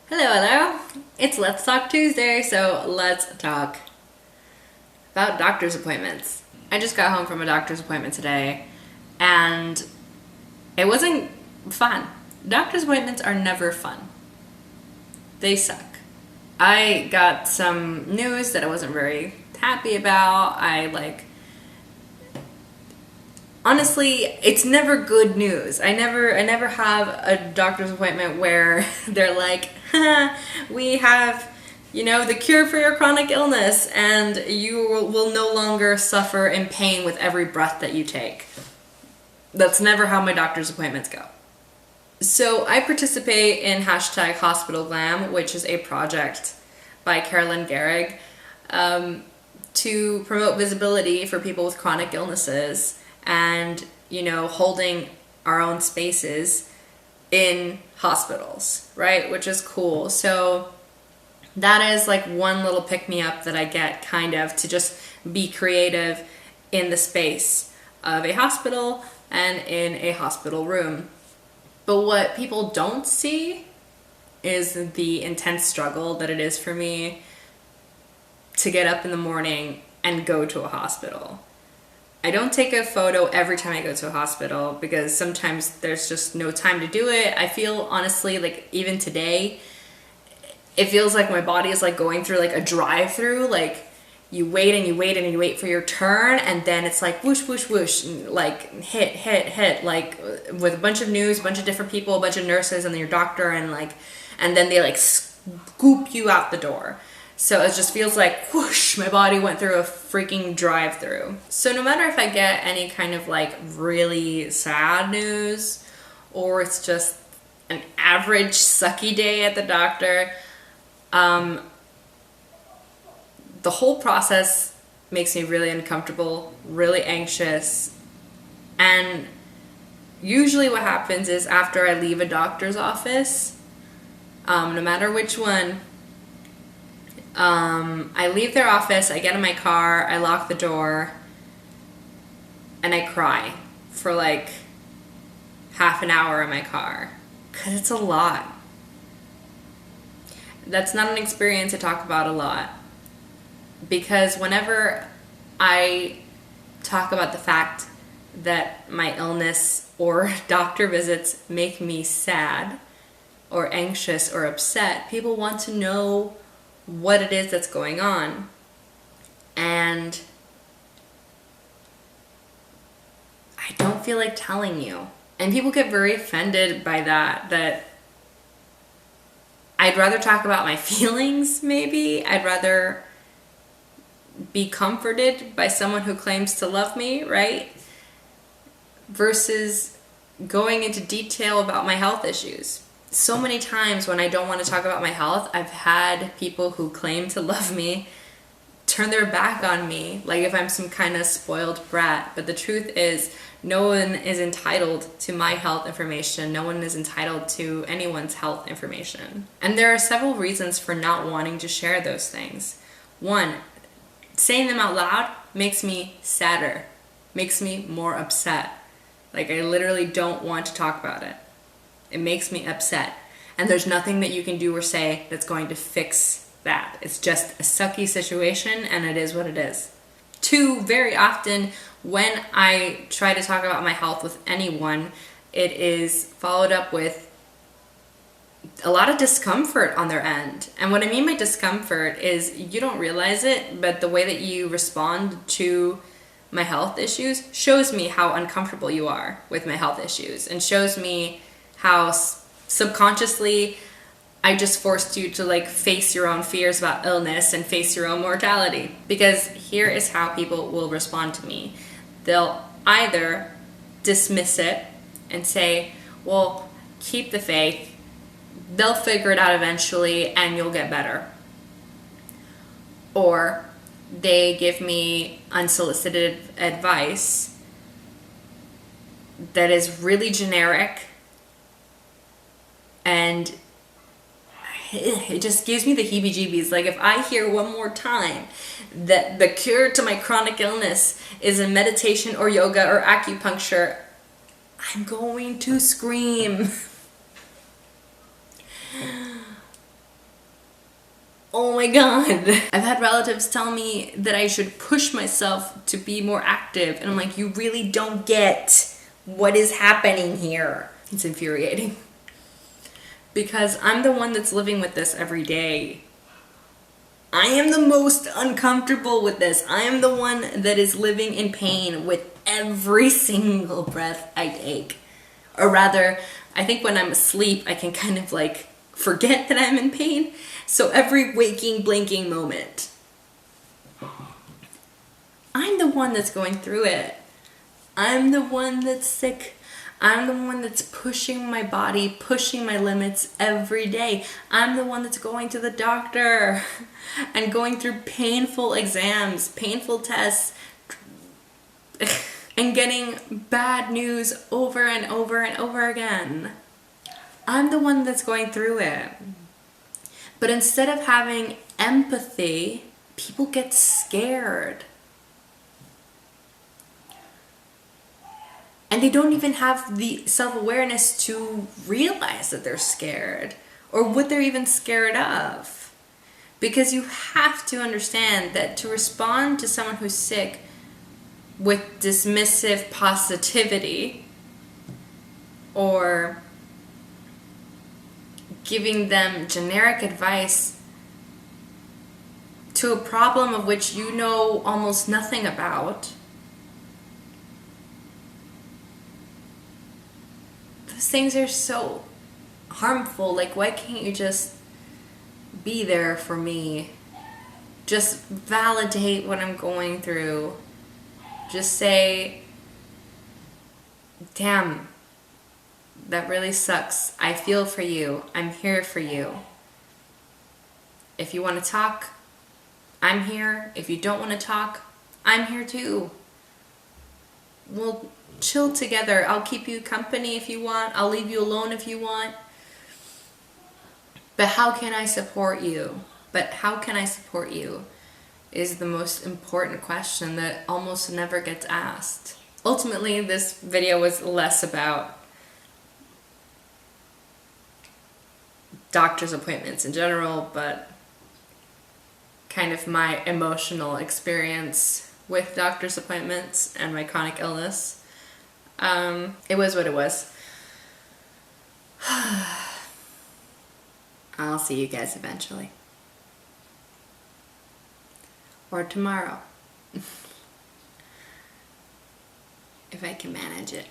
Hello. It's Let's Talk Tuesday, so let's talk about doctor's appointments. I just got home from a doctor's appointment today, and it wasn't fun. Doctor's appointments are never fun. They suck. I got some news that I wasn't very happy about. Honestly, it's never good news. I never have a doctor's appointment where they're like, we have, the cure for your chronic illness and you will no longer suffer in pain with every breath that you take. That's never how my doctor's appointments go. So I participate in #HospitalGlam, which is a project by Carolyn Gehrig to promote visibility for people with chronic illnesses and, holding our own spaces in hospitals, right? Which is cool. So that is like one little pick-me-up that I get kind of to just be creative in the space of a hospital and in a hospital room. But what people don't see is the intense struggle that it is for me to get up in the morning and go to a hospital. I don't take a photo every time I go to a hospital because sometimes there's just no time to do it. I feel honestly like even today, it feels like my body is like going through like a drive-through. Like you wait and you wait and you wait for your turn, and then it's like whoosh, whoosh, whoosh, like hit, like with a bunch of news, a bunch of different people, a bunch of nurses, and then your doctor, and then they like scoop you out the door. So it just feels like whoosh, my body went through a freaking drive-through. So no matter if I get any kind of like really sad news or it's just an average sucky day at the doctor, the whole process makes me really uncomfortable, really anxious, and usually what happens is after I leave a doctor's office, no matter which one, I leave their office, I get in my car, I lock the door, and I cry for like half an hour in my car. Because it's a lot. That's not an experience I talk about a lot. Because whenever I talk about the fact that my illness or doctor visits make me sad or anxious or upset, people want to know what it is that's going on. And I don't feel like telling you. And people get very offended by that I'd rather talk about my feelings, maybe. I'd rather be comforted by someone who claims to love me, right? Versus going into detail about my health issues. So many times when I don't want to talk about my health, I've had people who claim to love me turn their back on me, like if I'm some kind of spoiled brat. But the truth is, no one is entitled to my health information. No one is entitled to anyone's health information. And there are several reasons for not wanting to share those things. One, saying them out loud makes me sadder, makes me more upset. Like I literally don't want to talk about it. It makes me upset. And there's nothing that you can do or say that's going to fix that. It's just a sucky situation, and it is what it is. Two, very often when I try to talk about my health with anyone, it is followed up with a lot of discomfort on their end. And what I mean by discomfort is you don't realize it, but the way that you respond to my health issues shows me how uncomfortable you are with my health issues, and shows me how subconsciously I just forced you to like face your own fears about illness and face your own mortality. Because here is how people will respond to me. They'll either dismiss it and say, well, keep the faith, they'll figure it out eventually and you'll get better. Or they give me unsolicited advice that is really generic, and it just gives me the heebie-jeebies. Like if I hear one more time that the cure to my chronic illness is in meditation or yoga or acupuncture, I'm going to scream. Oh my God. I've had relatives tell me that I should push myself to be more active. And I'm like, you really don't get what is happening here. It's infuriating. Because I'm the one that's living with this every day. I am the most uncomfortable with this. I am the one that is living in pain with every single breath I take. Or rather, I think when I'm asleep, I can kind of like forget that I'm in pain. So every waking, blinking moment, I'm the one that's going through it. I'm the one that's sick. I'm the one that's pushing my body, pushing my limits every day. I'm the one that's going to the doctor and going through painful exams, painful tests, and getting bad news over and over and over again. I'm the one that's going through it. But instead of having empathy, people get scared. And they don't even have the self-awareness to realize that they're scared or what they're even scared of. Because you have to understand that to respond to someone who's sick with dismissive positivity or giving them generic advice to a problem of which you know almost nothing about, those things are so harmful. Like, why can't you just be there for me? Just validate what I'm going through. Just say, damn, that really sucks. I feel for you. I'm here for you. If you want to talk, I'm here. If you don't want to talk, I'm here too. We'll chill together. I'll keep you company if you want. I'll leave you alone if you want. But how can I support you? Is the most important question that almost never gets asked. Ultimately, this video was less about doctor's appointments in general, but kind of my emotional experience with doctor's appointments and my chronic illness. It was what it was. I'll see you guys eventually. Or tomorrow. If I can manage it.